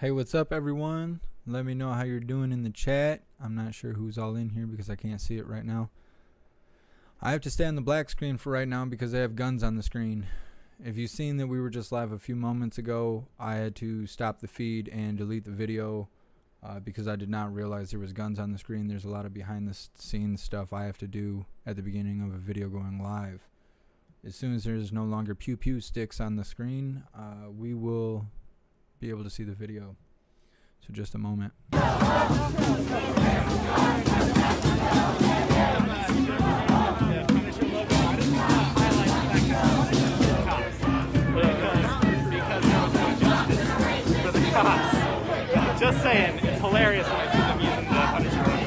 Hey, what's up, everyone? Let me know how you're doing in the chat. I'm not sure who's all in here because I can't see it right now. I have to stay on the black screen for right now because I have guns on the screen. If you've seen that we were just live a few moments ago, I had to stop the feed and delete the video because I did not realize there was guns on the screen. There's a lot of behind the scenes stuff I have to do at the beginning of a video going live. As soon as there's no longer pew pew sticks on the screen, we will be able to see the video. So just a moment. Just saying, it's hilarious when I see them using the Punisher logo.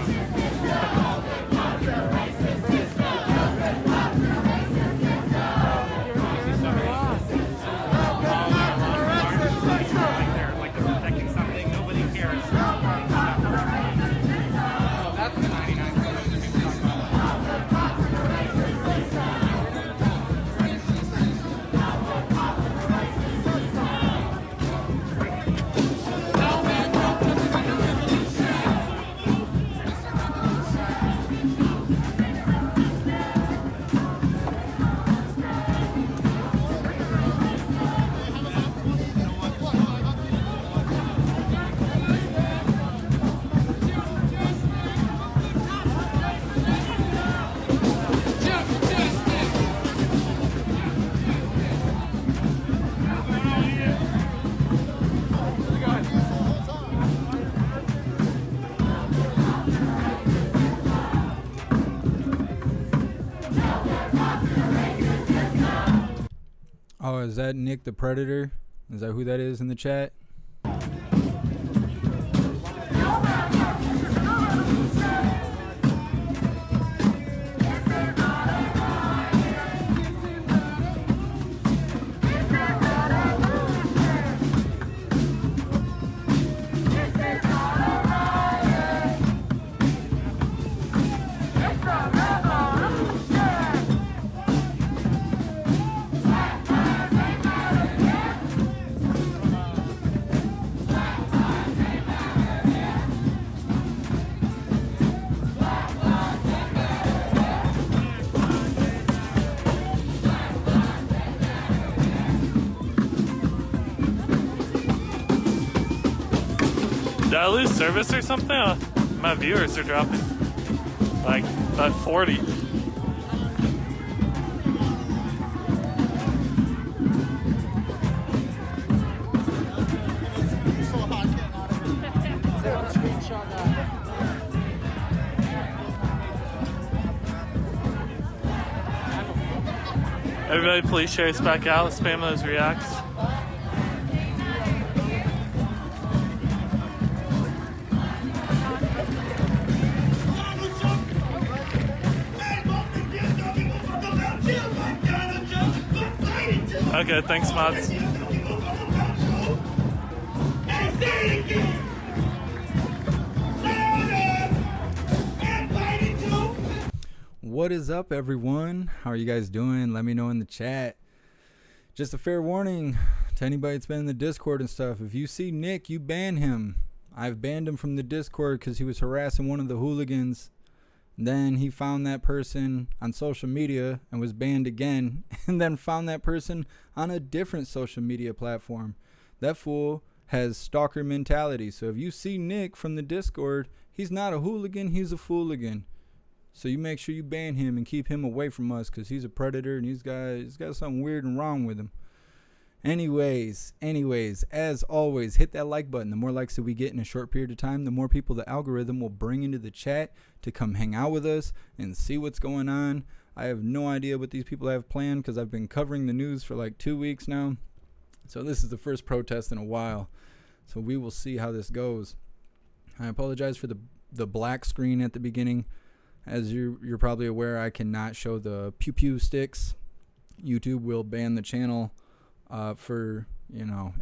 Like they're protecting something, nobody cares. Oh, that's the 99. Oh, is that Nick the Predator? Is that who that is in the chat? Did I lose service or something? My viewers are dropping. Like, by 40. Everybody please share us back out, spam those reacts. Okay, thanks, mods. What is up, everyone? How are you guys doing? Let me know in the chat. Just a fair warning to anybody that's been in the Discord and stuff. If you see Nick, you ban him. I've banned him from the Discord because he was harassing one of the hooligans. Then he found that person on social media and was banned again, and then found that person on a different social media platform. That fool has stalker mentality. So if you see Nick from the Discord, he's not a hooligan, he's a fooligan. So you make sure you ban him and keep him away from us because he's a predator and he's got something weird and wrong with him. Anyways, as always, hit that like button. The more likes that we get in a short period of time, the more people the algorithm will bring into the chat to come hang out with us and see what's going on. I have no idea what these people have planned because I've been covering the news for like 2 weeks now. So this is the first protest in a while. So we will see how this goes. I apologize for the black screen at the beginning. As you're probably aware, I cannot show the pew pew sticks. YouTube will ban the channel for,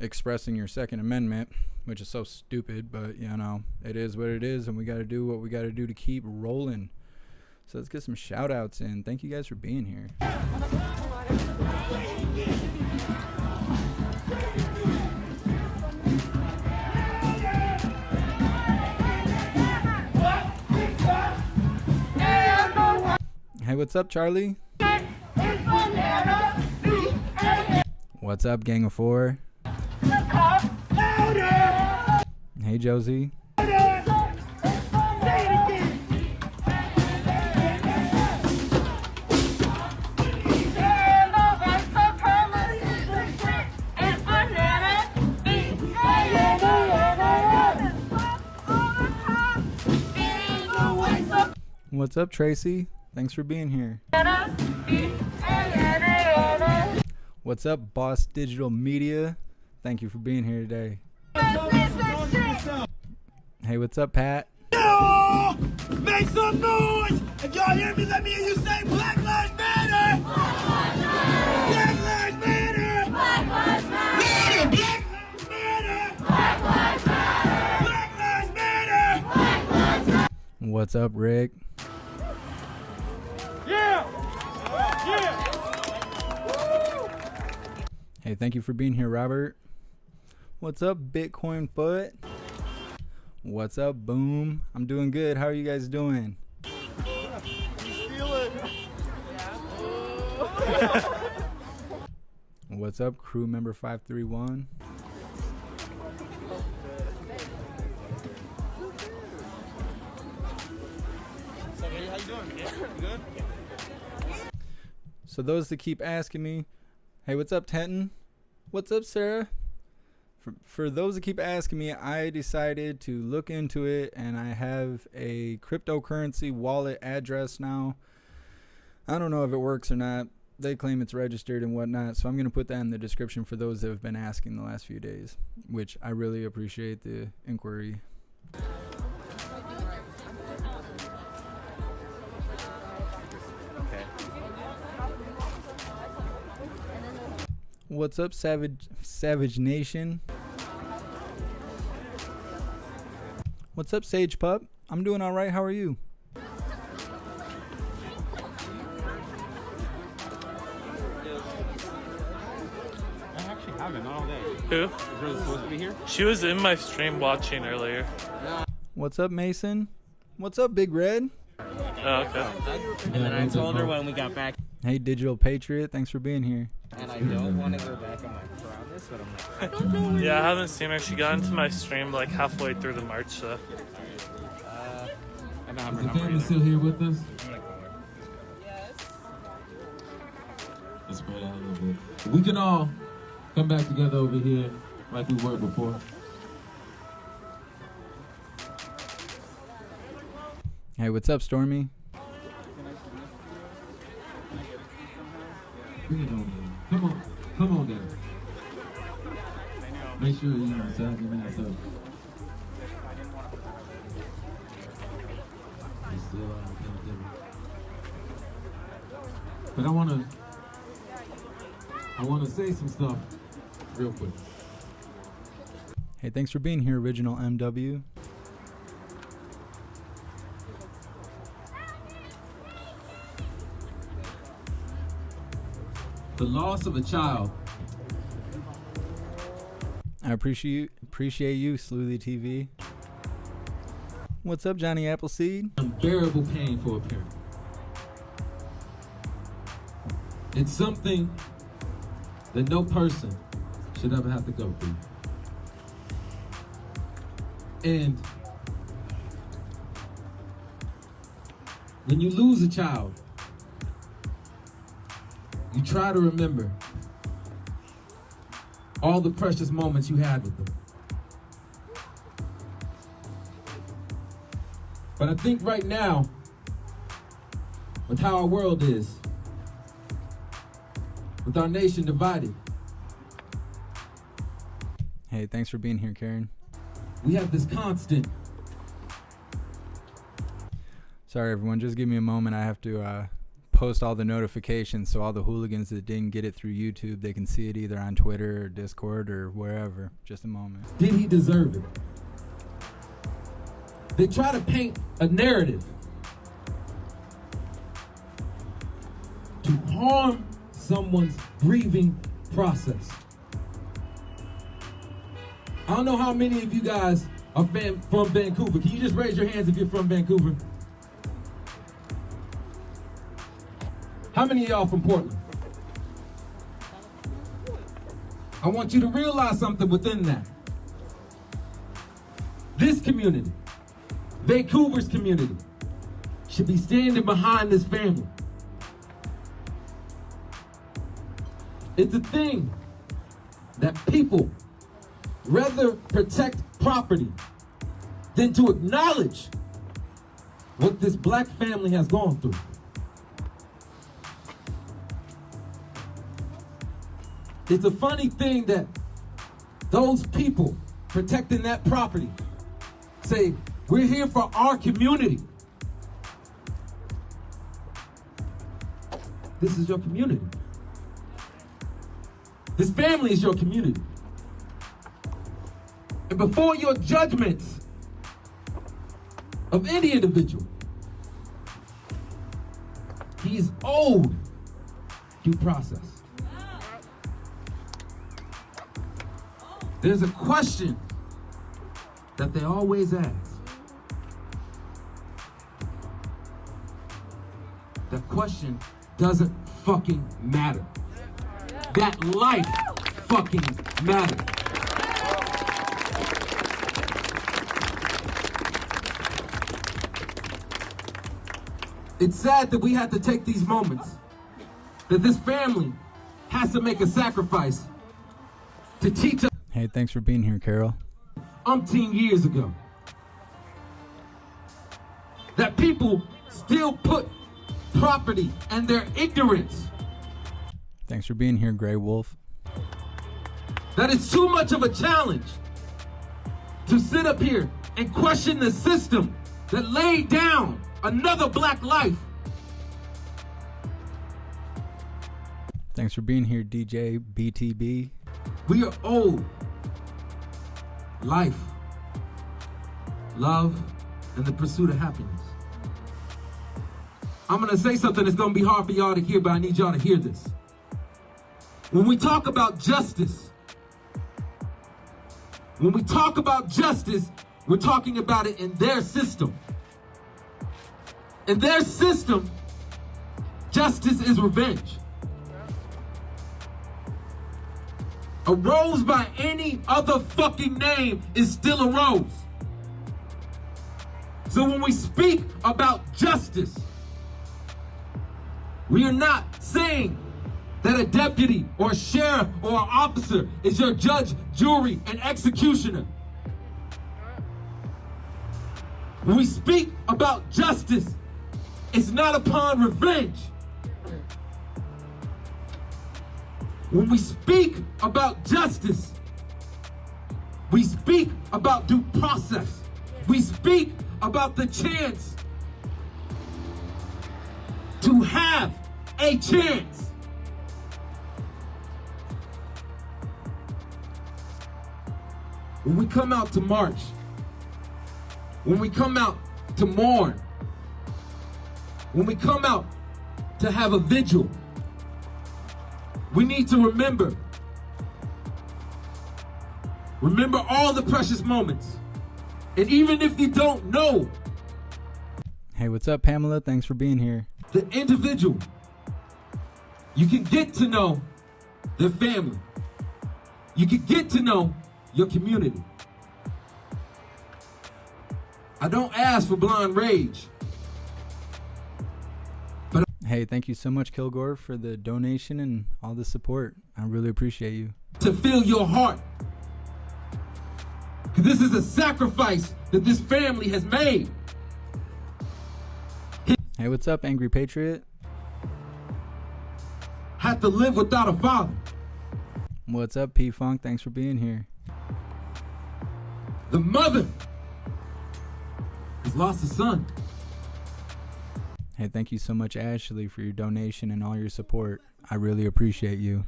expressing your Second Amendment, which is so stupid, but, it is what it is, and we got to do what we got to do to keep rolling. So let's get some shout outs in. Thank you guys for being here. what's up, Charlie? What's up, Gang of Four? Hey, Josie. What's up, Tracy? Thanks for being here. What's up, Boss Digital Media? Thank you for being here today. Hey, what's up, Pat? Make some noise! If y'all hear me, let me hear you say Black Lives Matter! Black Lives Matter! Black Lives Matter! Black Lives Matter! Black Lives Matter! Black Lives Matter! Black Lives Matter! What's up, Rick? Yeah! Yeah! Hey, thank you for being here, Robert. What's up, Bitcoin Foot? What's up, Boom? I'm doing good. How are you guys doing? What's up, crew member 531? How you doing? Yeah, you good? So those that keep asking me, hey, what's up, Tenton? What's up, Sarah? For those that keep asking me, I decided to look into it, and I have a cryptocurrency wallet address now. I don't know if it works or not. They claim it's registered and whatnot, so I'm going to put that in the description for those that have been asking the last few days, which I really appreciate the inquiry. What's up, Savage Nation? What's up, Sage Pup? I'm doing all right. How are you? I actually haven't all day. Who? Is Rose supposed to be here? She was in my stream watching earlier. What's up, Mason? What's up, Big Red? Oh, okay. And then I told her when we got back, Hey, Digital Patriot. Thanks for being here. and I don't want to go back on my promise, but I'm like, I don't know. Yeah, I haven't seen her. She got into my stream like halfway through the March, so. I don't have her Is the number family either. still here with us? I'm gonna call her. Let's spread out a little bit. We can all come back together over here like we were before. Hey, what's up, Stormy? Bring it on, man. Come on down. Make sure you sign your ass up. It's still on the pandemic. But I wanna say some stuff real quick. Hey, thanks for being here, Original MW. The loss of a child I appreciate you, Sleuthy TV. What's up, Johnny Appleseed? unbearable pain for a parent. It's something that no person should ever have to go through. And when you lose a child, you try to remember all the precious moments you had with them. But I think right now, with how our world is, with our nation divided, Hey, thanks for being here, Karen. we have this constant. Sorry, everyone. Just give me a moment. I have to post all the notifications so all the hooligans that didn't get it through YouTube, they can see it either on Twitter or Discord or wherever. Just a moment. Did he deserve it? They try to paint a narrative to harm someone's grieving process. I don't know how many of you guys are from Vancouver. Can you just raise your hands if you're from Vancouver? How many of y'all from Portland? I want you to realize something within that. This community, Vancouver's community, should be standing behind this family. It's a thing that people rather protect property than to acknowledge what this black family has gone through. It's a funny thing that those people protecting that property say, we're here for our community. This is your community. This family is your community. And before your judgments of any individual, he is owed due process. There's a question that they always ask. That question doesn't fucking matter. That life fucking matters. It's sad that we had to take these moments, that this family has to make a sacrifice to teach us. Hey, thanks for being here, Carol. Umpteen years ago, that people still put property and their ignorance. Thanks for being here, Grey Wolf. That it's too much of a challenge to sit up here and question the system that laid down another black life. Thanks for being here, DJ BTB. We are owed life, love, and the pursuit of happiness. I'm gonna say something that's gonna be hard for y'all to hear, but I need y'all to hear this. When we talk about justice, we're talking about it in their system. In their system, justice is revenge. A rose by any other fucking name is still a rose. So when we speak about justice, we are not saying that a deputy or a sheriff or an officer is your judge, jury, and executioner. When we speak about justice, it's not upon revenge. When we speak about justice, we speak about due process. We speak about the chance to have a chance. When we come out to march, when we come out to mourn, when we come out to have a vigil, we need to remember all the precious moments. And even if you don't know, Hey, what's up, Pamela? Thanks for being here. the individual, you can get to know their family. You can get to know your community. I don't ask for blind rage. Hey, thank you so much, Kilgore, for the donation and all the support. I really appreciate you. To fill your heart. This is a sacrifice that this family has made. Hey, what's up, Angry Patriot? Had to live without a father. What's up, P-Funk? Thanks for being here. The mother has lost a son. Hey, thank you so much, Ashley, for your donation and all your support. I really appreciate you.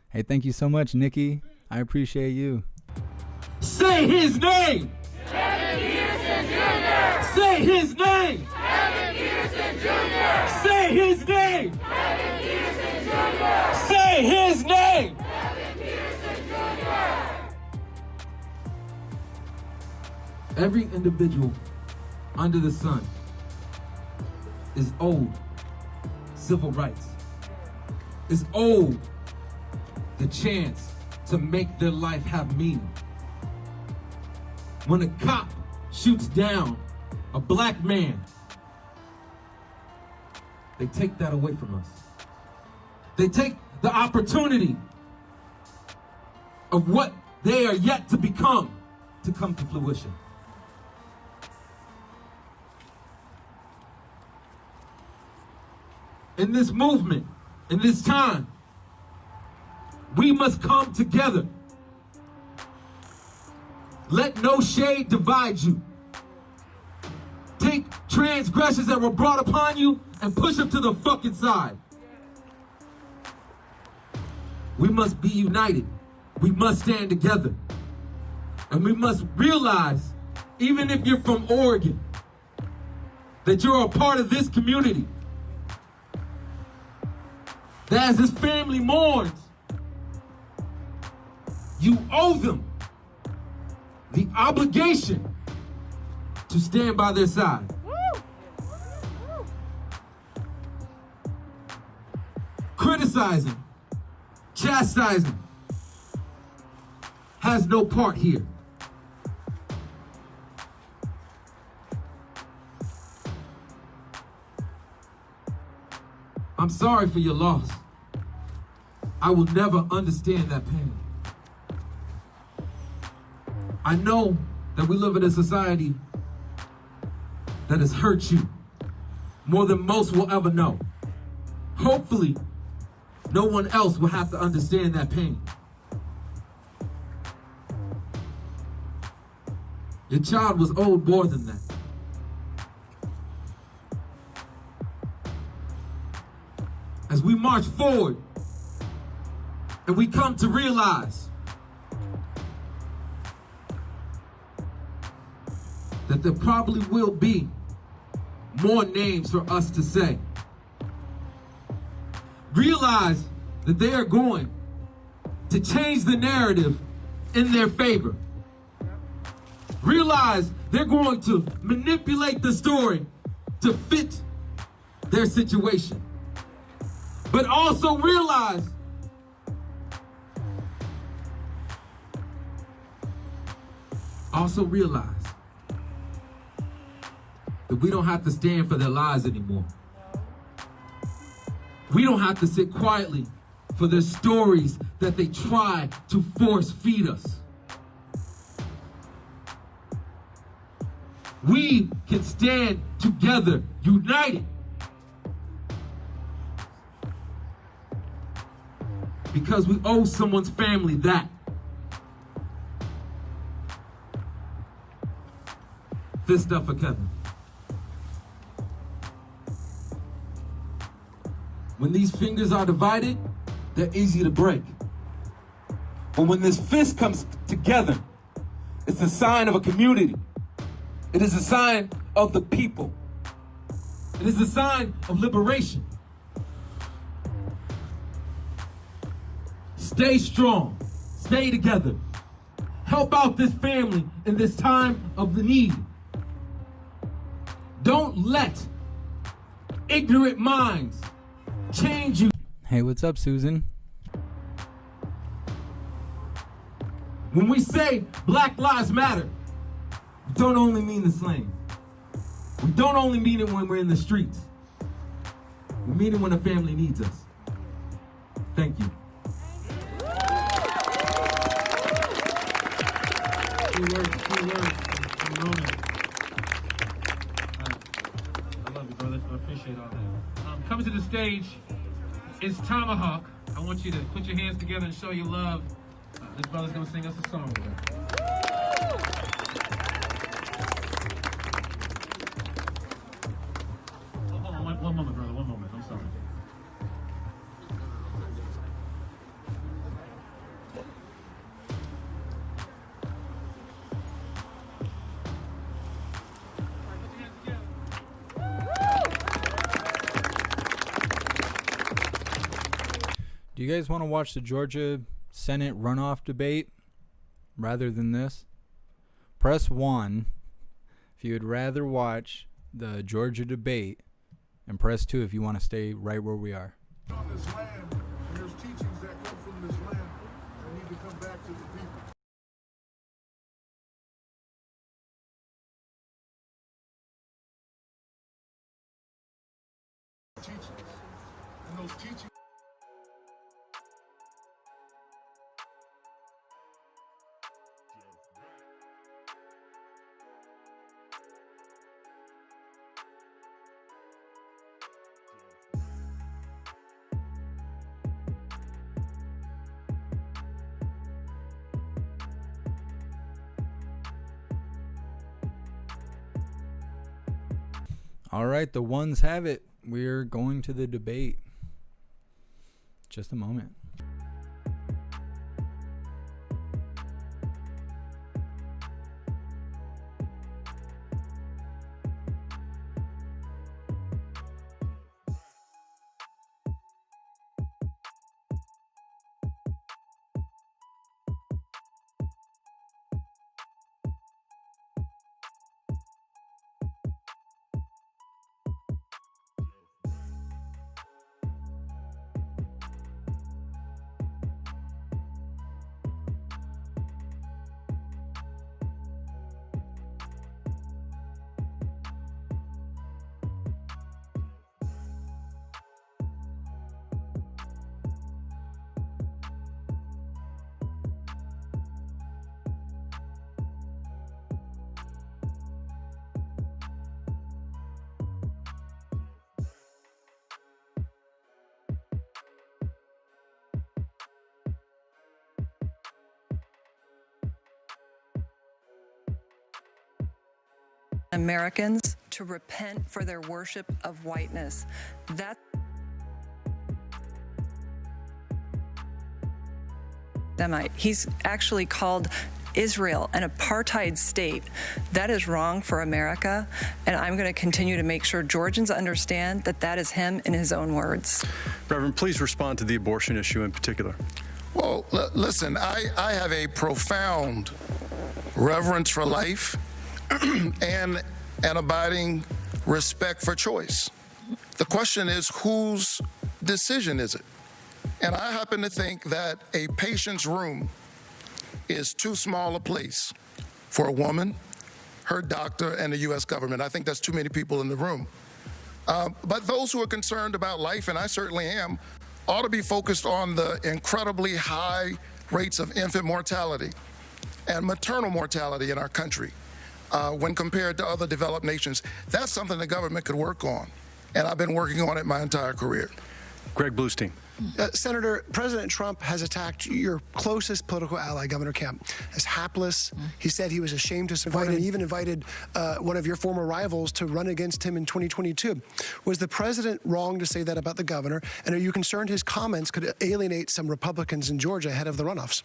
Hey, thank you so much, Nikki. I appreciate you. Say his name! Kevin Peterson Jr. Say his name! Kevin Peterson Jr. Say his name! Kevin Peterson Jr. Say his name! Kevin Peterson Jr. Every individual under the sun is owed civil rights. is owed the chance to make their life have meaning. When a cop shoots down a black man, they take that away from us. They take the opportunity of what they are yet to become to come to fruition. In this movement, in this time, we must come together. Let no shade divide you. Take transgressions that were brought upon you and push them to the fucking side. We must be united. We must stand together. And we must realize, even if you're from Oregon, that you're a part of this community. That as this family mourns, you owe them the obligation to stand by their side. Criticizing, chastising has no part here. I'm sorry for your loss. I will never understand that pain. I know that we live in a society that has hurt you more than most will ever know. Hopefully, no one else will have to understand that pain. Your child was owed more than that. As we march forward and we come to realize that there probably will be more names for us to say. Realize that they are going to change the narrative in their favor. Realize they're going to manipulate the story to fit their situation. But also realize that we don't have to stand for their lies anymore. We don't have to sit quietly for their stories that they try to force feed us. We can stand together, united, because we owe someone's family that. Fist up for Kevin. When these fingers are divided, they're easy to break. But when this fist comes together, it's a sign of a community. It is a sign of the people. It is a sign of liberation. Stay strong. Stay together. Help out this family in this time of the need. Don't let ignorant minds change you. Hey, what's up, Susan? When we say Black Lives Matter, we don't only mean the slang. We don't only mean it when we're in the streets. We mean it when a family needs us. Thank you. Few words from Ronan. I love you, brother. I appreciate all that. Coming to the stage is Tomahawk. I want you to put your hands together and show your love. This brother's gonna sing us a song with her. Hold on, one moment, brother. One moment. I'm sorry. Do you guys want to watch the Georgia Senate runoff debate rather than this? Press 1 if you would rather watch the Georgia debate, and press 2 if you want to stay right where we are. On this land teachings. And those teachings. All right, the ones have it. We're going to the debate. Just a moment. Americans to repent for their worship of whiteness. That he's actually called Israel an apartheid state. That is wrong for America, and I'm going to continue to make sure Georgians understand that that is him in his own words. Reverend, please respond to the abortion issue in particular. Well, listen, I have a profound reverence for life and an abiding respect for choice. The question is, whose decision is it? And I happen to think that a patient's room is too small a place for a woman, her doctor, and the U.S. government. I think that's too many people in the room. But those who are concerned about life, and I certainly am, ought to be focused on the incredibly high rates of infant mortality and maternal mortality in our country when compared to other developed nations. That's something the government could work on, and I've been working on it my entire career. Greg Bluestein. Senator, President Trump has attacked your closest political ally, Governor Kemp, as hapless. He said he was ashamed to support him. He even invited one of your former rivals to run against him in 2022. Was the president wrong to say that about the governor? And are you concerned his comments could alienate some Republicans in Georgia ahead of the runoffs?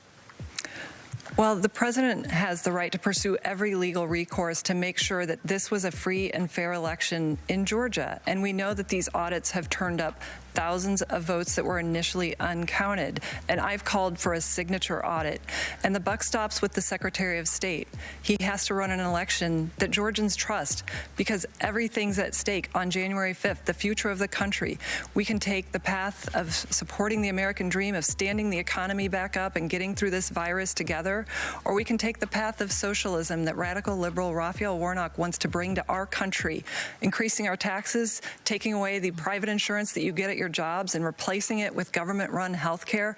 Well, the president has the right to pursue every legal recourse to make sure that this was a free and fair election in Georgia. And we know that these audits have turned up thousands of votes that were initially uncounted. And I've called for a signature audit. And the buck stops with the Secretary of State. He has to run an election that Georgians trust, because everything's at stake on January 5th, the future of the country. We can take the path of supporting the American dream, of standing the economy back up and getting through this virus together, or we can take the path of socialism that radical liberal Loeffler and Warnock wants to bring to our country, increasing our taxes, taking away the private insurance that you get at your jobs and replacing it with government-run health care,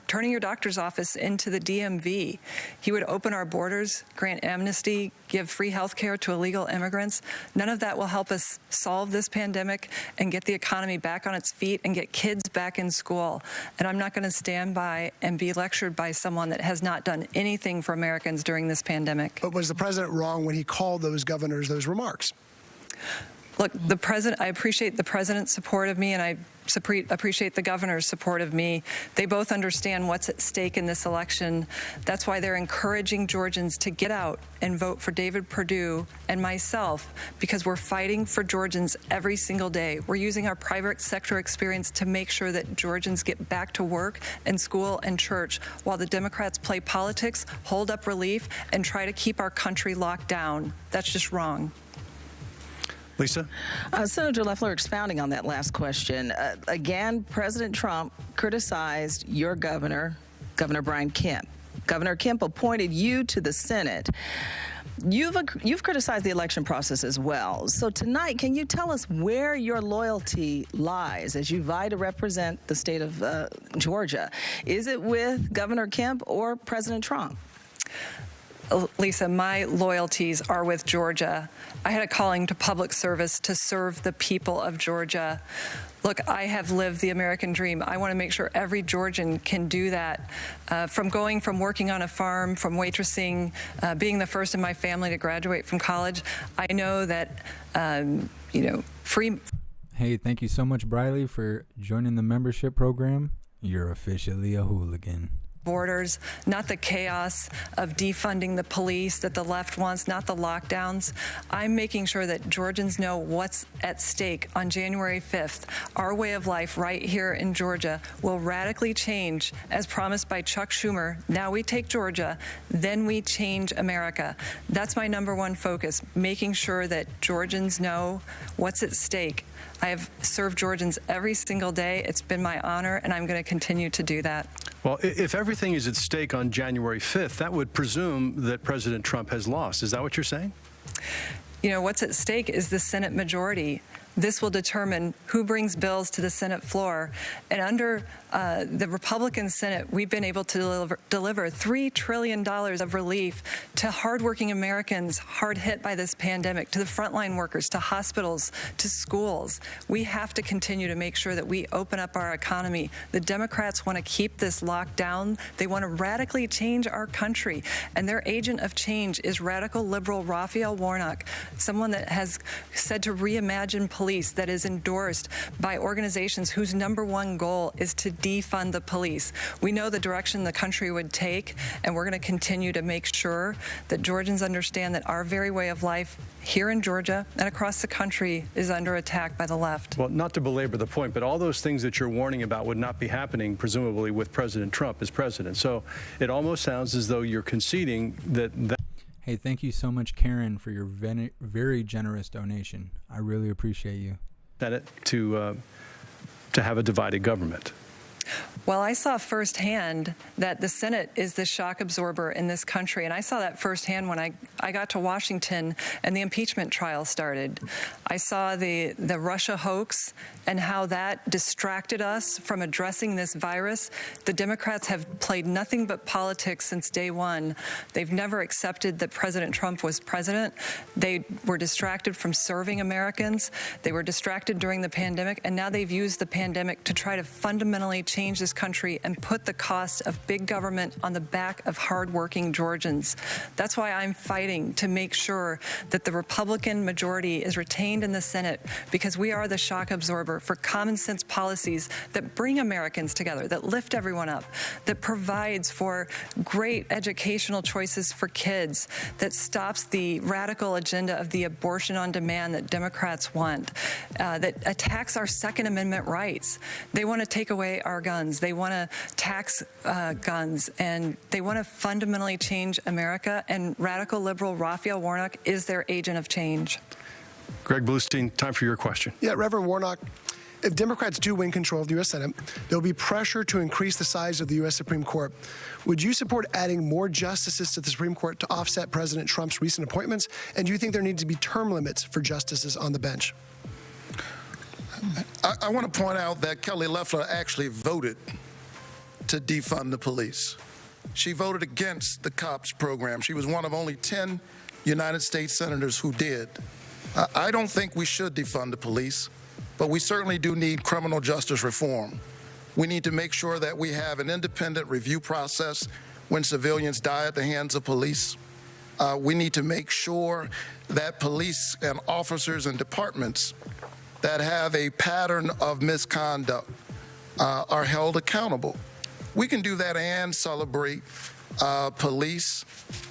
turning your doctor's office into the DMV. He would open our borders, grant amnesty, give free health care to illegal immigrants. None of that will help us solve this pandemic and get the economy back on its feet and get kids back in school. And I'm not going to stand by and be lectured by someone that has not done anything for Americans during this pandemic. But was the president wrong when he called those governors those remarks? Look, I appreciate the president's support of me, and I appreciate the governor's support of me. They both understand what's at stake in this election. That's why they're encouraging Georgians to get out and vote for David Perdue and myself, because we're fighting for Georgians every single day. We're using our private sector experience to make sure that Georgians get back to work and school and church, while the Democrats play politics, hold up relief, and try to keep our country locked down. That's just wrong. Lisa? Senator Loeffler, expounding on that last question, again, President Trump criticized your governor, Governor Brian Kemp. Governor Kemp appointed you to the Senate. You've criticized the election process as well. So tonight, can you tell us where your loyalty lies as you vie to represent the state of Georgia? Is it with Governor Kemp or President Trump? Lisa, my loyalties are with Georgia. I had a calling to public service to serve the people of Georgia. Look, I have lived the American dream. I want to make sure every Georgian can do that. From working on a farm, from waitressing, being the first in my family to graduate from college, I know that, free. Hey, thank you so much, Briley, for joining the membership program. You're officially a hooligan. Borders, not the chaos of defunding the police that the left wants, not the lockdowns. I'm making sure that Georgians know what's at stake on January 5th. Our way of life right here in Georgia will radically change, as promised by Chuck Schumer. Now we take Georgia, then we change America. That's my number one focus, making sure that Georgians know what's at stake. I have served Georgians every single day. It's been my honor, and I'm going to continue to do that. Well, if everything is at stake on January 5th, that would presume that President Trump has lost. Is that what you're saying? What's at stake is the Senate majority. This will determine who brings bills to the Senate floor. And under the Republican Senate, we've been able to deliver $3 trillion of relief to hardworking Americans hard hit by this pandemic, to the frontline workers, to hospitals, to schools. We have to continue to make sure that we open up our economy. The Democrats want to keep this locked down. They want to radically change our country. And their agent of change is radical liberal Loeffler and Warnock, someone that has said to reimagine police, that is endorsed by organizations whose number one goal is to defund the police. We know the direction the country would take, and we're going to continue to make sure that Georgians understand that our very way of life here in Georgia and across the country is under attack by the left. Well, not to belabor the point, but all those things that you're warning about would not be happening, presumably, with President Trump as president. So it almost sounds as though you're conceding that. Hey, thank you so much, Karen, for your very generous donation. I really appreciate you. To have a divided government. Well, I saw firsthand that the Senate is the shock absorber in this country, and I saw that firsthand when I got to Washington and the impeachment trial started. I saw the Russia hoax and how that distracted us from addressing this virus. The Democrats have played nothing but politics since day one. They've never accepted that President Trump was president. They were distracted from serving Americans. They were distracted during the pandemic, and now they've used the pandemic to try to fundamentally change this country and put the cost of big government on the back of hardworking Georgians. That's why I'm fighting to make sure that the Republican majority is retained in the Senate, because we are the shock absorber for common sense policies that bring Americans together, that lift everyone up, that provides for great educational choices for kids, that stops the radical agenda of the abortion on demand that Democrats want, that attacks our Second Amendment rights. They want to take away our guns. They want to tax guns, and they want to fundamentally change America, and radical liberal Loeffler and Warnock is their agent of change. Greg Bluestein, time for your question. Yeah, Reverend Warnock, if Democrats do win control of the U.S. Senate, there'll be pressure to increase the size of the U.S. Supreme Court. Would you support adding more justices to the Supreme Court to offset President Trump's recent appointments? And do you think there needs to be term limits for justices on the bench? I want to point out that Kelly Loeffler actually voted to defund the police. She voted against the COPS program. She was one of only 10 United States senators who did. I don't think we should defund the police, but we certainly do need criminal justice reform. We need to make sure that we have an independent review process when civilians die at the hands of police. We need to make sure that police and officers and departments that have a pattern of misconduct are held accountable. We can do that and celebrate police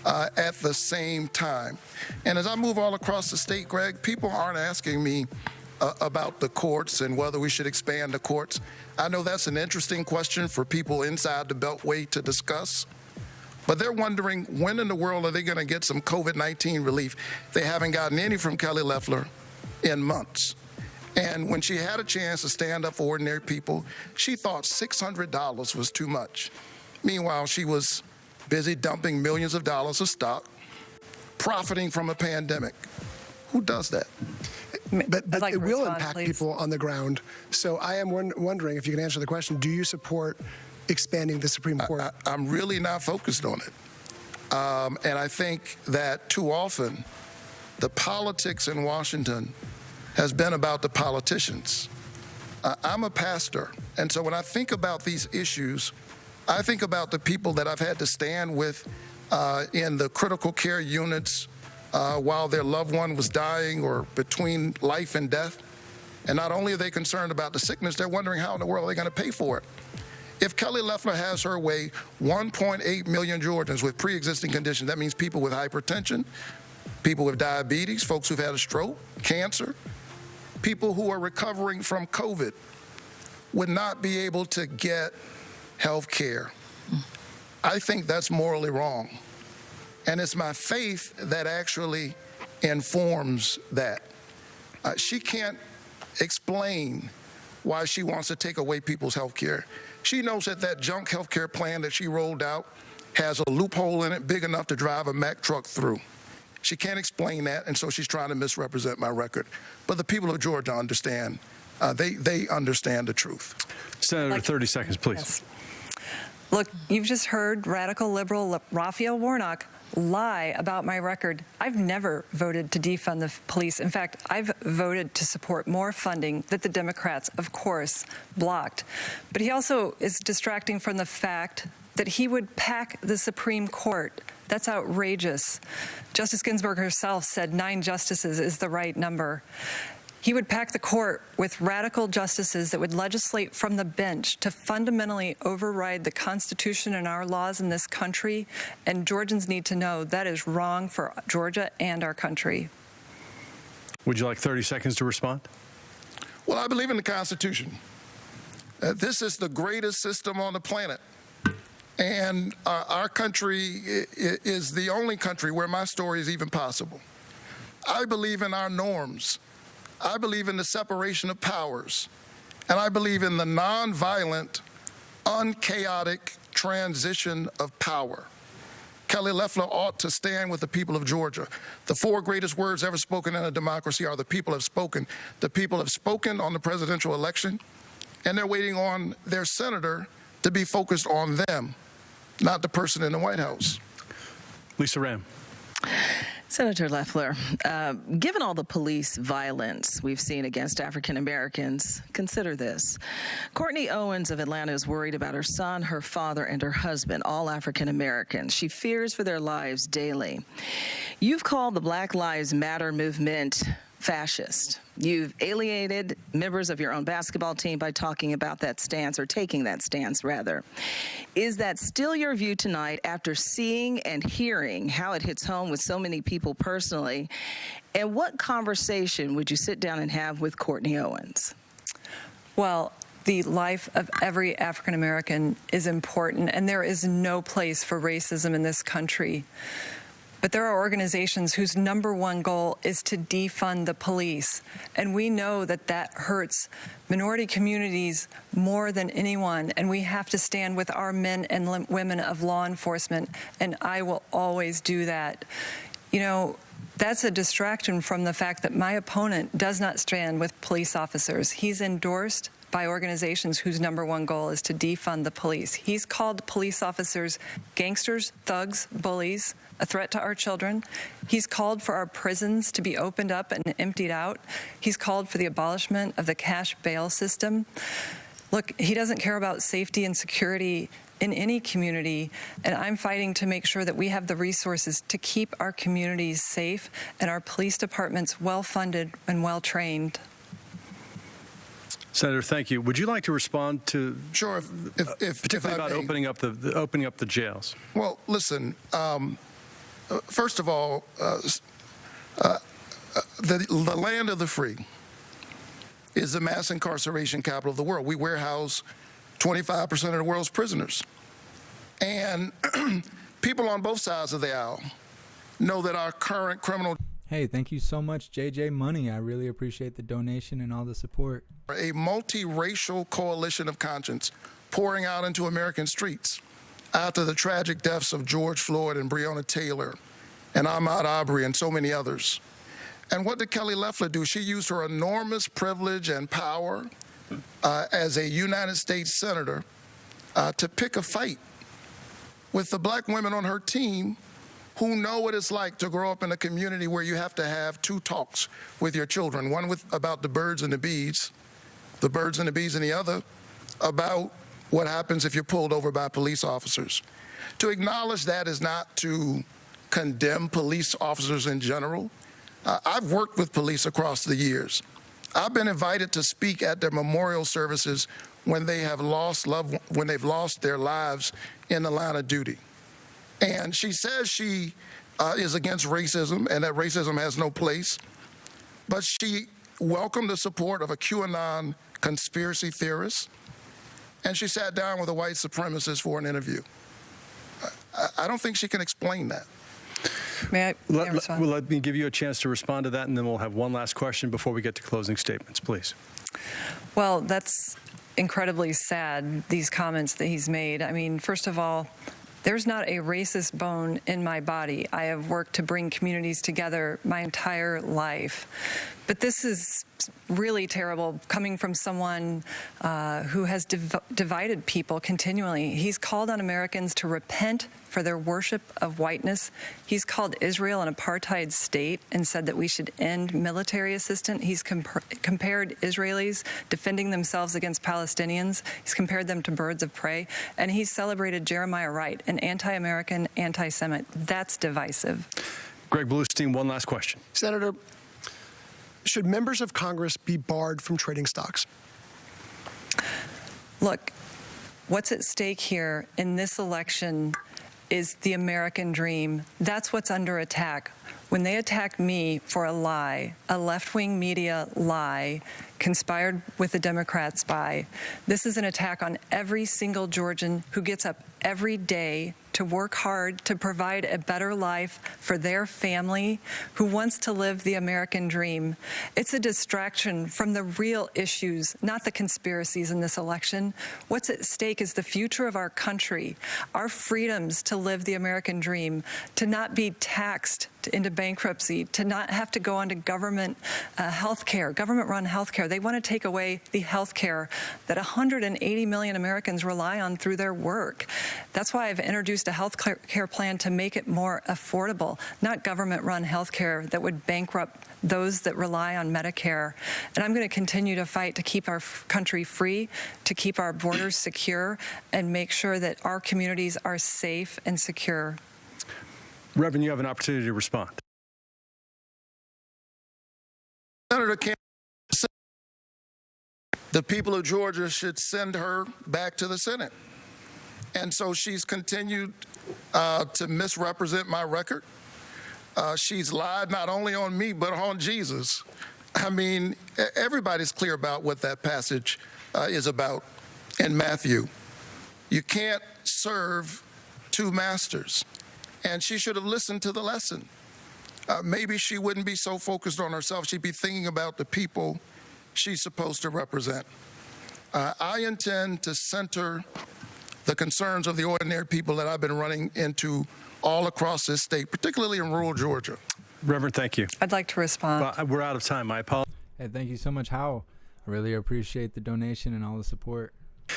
at the same time. And as I move all across the state, Greg, people aren't asking me about the courts and whether we should expand the courts. I know that's an interesting question for people inside the Beltway to discuss. But they're wondering, when in the world are they going to get some COVID-19 relief? They haven't gotten any from Kelly Loeffler in months. And when she had a chance to stand up for ordinary people, she thought $600 was too much. Meanwhile, she was busy dumping millions of dollars of stock, profiting from a pandemic. Who does that? But like it to will respond, impact please. people on the ground. So I am wondering if you can answer the question, do you support expanding the Supreme Court? I'm really not focused on it. And I think that too often the politics in Washington has been about the politicians. I'm a pastor, and so when I think about these issues, I think about the people that I've had to stand with in the critical care units while their loved one was dying or between life and death. And not only are they concerned about the sickness, they're wondering how in the world they're going to pay for it. If Kelly Loeffler has her way, 1.8 million Georgians with pre-existing conditions, that means people with hypertension, people with diabetes, folks who've had a stroke, cancer, people who are recovering from COVID would not be able to get health care. I think that's morally wrong. And it's my faith that actually informs that. She can't explain why she wants to take away people's health care. She knows that that junk health care plan that she rolled out has a loophole in it big enough to drive a Mack truck through. She can't explain that, and so she's trying to misrepresent my record. But the people of Georgia understand. They understand the truth. Senator, 30 seconds, please. Yes. Look, you've just heard radical liberal Raphael Warnock lie about my record. I've never voted to defund the police. In fact, I've voted to support more funding that the Democrats, of course, blocked. But he also is distracting from the fact that he would pack the Supreme Court. That's outrageous. Justice Ginsburg herself said 9 justices is the right number. He would pack the court with radical justices that would legislate from the bench to fundamentally override the Constitution and our laws in this country, and Georgians need to know that is wrong for Georgia and our country. Would you like 30 seconds to respond? Well, I believe in the Constitution. This is the greatest system on the planet. And our country is the only country where my story is even possible. I believe in our norms. I believe in the separation of powers. And I believe in the nonviolent, unchaotic transition of power. Kelly Loeffler ought to stand with the people of Georgia. The 4 greatest words ever spoken in a democracy are the people have spoken. The people have spoken on the presidential election, and they're waiting on their senator to be focused on them, not the person in the White House. Lisa Ram. Senator Loeffler, given all the police violence we've seen against African Americans, consider this. Courtney Owens of Atlanta is worried about her son, her father, and her husband, all African Americans. She fears for their lives daily. You've called the Black Lives Matter movement fascist. You've alienated members of your own basketball team by talking about that stance, or taking that stance, rather. Is that still your view tonight after seeing and hearing how it hits home with so many people personally? And what conversation would you sit down and have with Courtney Owens? Well, the life of every African American is important, and there is no place for racism in this country. But there are organizations whose #1 goal is to defund the police. And we know that that hurts minority communities more than anyone. And we have to stand with our men and women of law enforcement. And I will always do that. You know, that's a distraction from the fact that my opponent does not stand with police officers. He's endorsed by organizations whose #1 goal is to defund the police. He's called police officers gangsters, thugs, bullies, a threat to our children. He's called for our prisons to be opened up and emptied out. He's called for the abolishment of the cash bail system. Look, he doesn't care about safety and security in any community, and I'm fighting to make sure that we have the resources to keep our communities safe and our police departments well-funded and well-trained. Senator, thank you. Would you like to respond to? Sure, particularly about opening up the jails? Well, listen. First of all, the land of the free is the mass incarceration capital of the world. We warehouse 25% of the world's prisoners. And people on both sides of the aisle know that our current criminal... Hey, thank you so much, JJ Money. I really appreciate the donation and all the support. A multiracial coalition of conscience pouring out into American streets after the tragic deaths of George Floyd and Breonna Taylor and Ahmaud Arbery and so many others. And what did Kelly Loeffler do? She used her enormous privilege and power as a United States Senator to pick a fight with the black women on her team who know what it's like to grow up in a community where you have to have two talks with your children, one about the birds and the bees, and the other about what happens if you're pulled over by police officers. To acknowledge that is not to condemn police officers in general. I've worked with police across the years. I've been invited to speak at their memorial services when they have when they've lost their lives in the line of duty. And she says she is against racism and that racism has no place, but she welcomed the support of a QAnon conspiracy theorist, and she sat down with a white supremacist for an interview. I don't think she can explain that. May I respond? Well, let me give you a chance to respond to that, and then we'll have one last question before we get to closing statements, please. Well, that's incredibly sad, these comments that he's made. I mean, first of all, there's not a racist bone in my body. I have worked to bring communities together my entire life. But this is really terrible coming from someone who has divided people continually. He's called on Americans to repent for their worship of whiteness. He's called Israel an apartheid state and said that we should end military assistance. He's compared Israelis defending themselves against Palestinians. He's compared them to birds of prey. And he's celebrated Jeremiah Wright, an anti-American, anti-Semite. That's divisive. Greg Bluestein, one last question. Senator, should members of Congress be barred from trading stocks? Look, what's at stake here in this election is the American dream. That's what's under attack. When they attack me for a lie, a left-wing media lie, conspired with the Democrats by, this is an attack on every single Georgian who gets up every day to work hard to provide a better life for their family, who wants to live the American dream. It's a distraction from the real issues, not the conspiracies in this election. What's at stake is the future of our country, our freedoms to live the American dream, to not be taxed into bankruptcy, to not have to go onto government health care, government-run health care. They want to take away the health care that 180 million Americans rely on through their work. That's why I've introduced a health care plan to make it more affordable, not government-run health care that would bankrupt those that rely on Medicare. And I'm going to continue to fight to keep our country free, to keep our borders secure, and make sure that our communities are safe and secure. Reverend, you have an opportunity to respond. Senator Campbell said the people of Georgia should send her back to the Senate. And so she's continued to misrepresent my record. She's lied not only on me, but on Jesus. I mean, everybody's clear about what that passage is about in Matthew. You can't serve two masters. And she should have listened to the lesson. Maybe she wouldn't be so focused on herself. She'd be thinking about the people she's supposed to represent. I intend to center the concerns of the ordinary people that I've been running into all across this state, particularly in rural Georgia. Reverend, thank you. I'd like to respond. We're out of time. I apologize. Hey, thank you so much, Howell. I really appreciate the donation and all the support.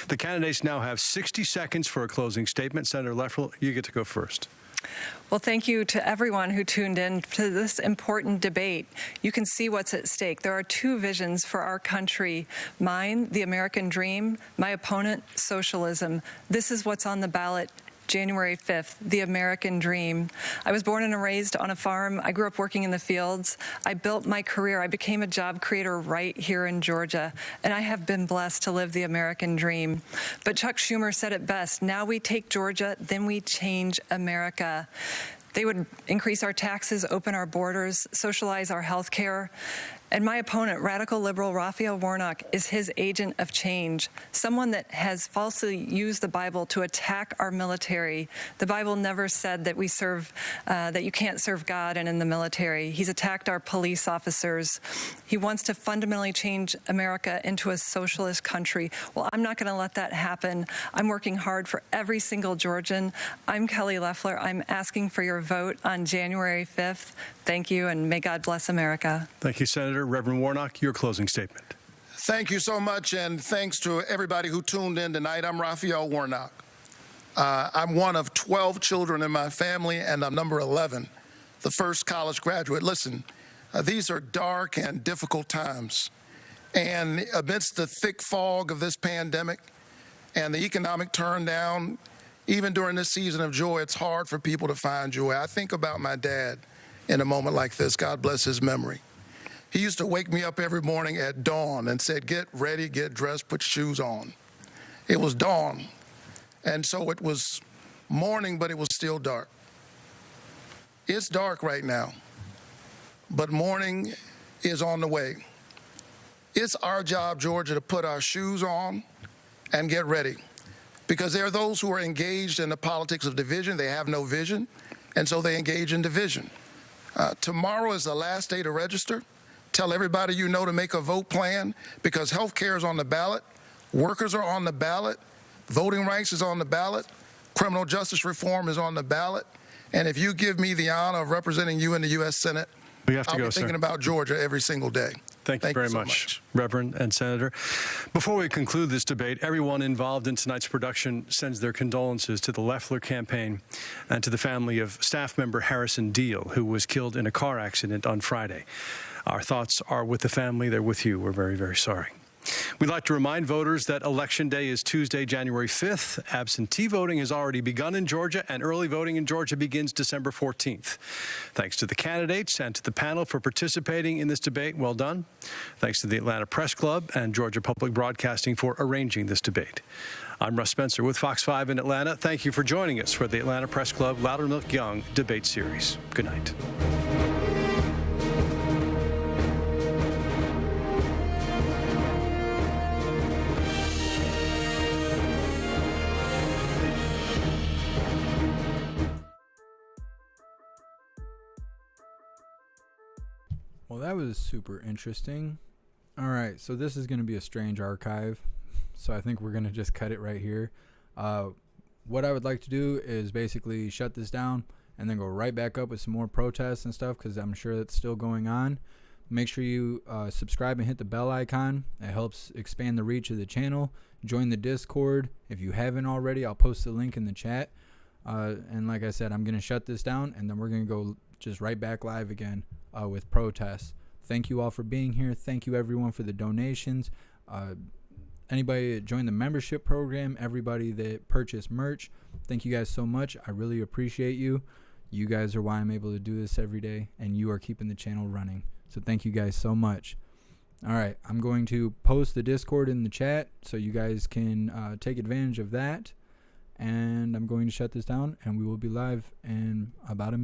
The candidates now have 60 seconds for a closing statement. Senator Loeffler, you get to go first. Well, thank you to everyone who tuned in to this important debate. You can see what's at stake. There are two visions for our country. Mine, the American dream. My opponent, socialism. This is what's on the ballot January 5th, the American dream. I was born and raised on a farm. I grew up working in the fields. I built my career. I became a job creator right here in Georgia, and I have been blessed to live the American dream. But Chuck Schumer said it best. Now we take Georgia, then we change America. They would increase our taxes, open our borders, socialize our health care. And my opponent, radical liberal Raphael Warnock, is his agent of change, someone that has falsely used the Bible to attack our military. The Bible never said that that you can't serve God and in the military. He's attacked our police officers. He wants to fundamentally change America into a socialist country. Well, I'm not going to let that happen. I'm working hard for every single Georgian. I'm Kelly Loeffler. I'm asking for your vote on January 5th. Thank you, and may God bless America. Thank you, Senator. Reverend Warnock, your closing statement. Thank you so much, and thanks to everybody who tuned in tonight. I'm Raphael Warnock. I'm one of 12 children in my family, and I'm number 11, the first college graduate. Listen, these are dark and difficult times. And amidst the thick fog of this pandemic and the economic turndown, even during this season of joy, it's hard for people to find joy. I think about my dad in a moment like this. God bless his memory. He used to wake me up every morning at dawn and said, get ready, get dressed, put shoes on. It was dawn. And so it was morning, but it was still dark. It's dark right now, but morning is on the way. It's our job, Georgia, to put our shoes on and get ready, because there are those who are engaged in the politics of division. They have no vision, and so they engage in division. Tomorrow is the last day to register. Tell everybody you know to make a vote plan, because health care is on the ballot, workers are on the ballot, voting rights is on the ballot, criminal justice reform is on the ballot, and if you give me the honor of representing you in the U.S. Senate, I'll be thinking about Georgia every single day. Thank you very much, Reverend and Senator. Before we conclude this debate, everyone involved in tonight's production sends their condolences to the Loeffler campaign and to the family of staff member Harrison Deal, who was killed in a car accident on Friday. Our thoughts are with the family. They're with you. We're very, very sorry. We'd like to remind voters that Election Day is Tuesday, January 5th. Absentee voting has already begun in Georgia, and early voting in Georgia begins December 14th. Thanks to the candidates and to the panel for participating in this debate. Well done. Thanks to the Atlanta Press Club and Georgia Public Broadcasting for arranging this debate. I'm Russ Spencer with Fox 5 in Atlanta. Thank you for joining us for the Atlanta Press Club Loudermilk Young debate series. Good night. Well, that was super interesting. All right, so this is going to be a strange archive, so I think we're going to just cut it right here. What I would like to do is basically shut this down and then go right back up with some more protests and stuff, because I'm sure that's still going on. Make sure you subscribe and hit the bell icon. It helps expand the reach of the channel. Join the Discord if you haven't already. I'll post the link in the chat. And like I said, I'm going to shut this down, and then we're going to go just right back live again with protests. Thank you all for being here. Thank you, everyone, for the donations. Anybody that joined the membership program, everybody that purchased merch, thank you guys so much. I really appreciate you. You guys are why I'm able to do this every day, and you are keeping the channel running. So thank you guys so much. All right, I'm going to post the Discord in the chat so you guys can take advantage of that. And I'm going to shut this down, and we will be live in about a minute.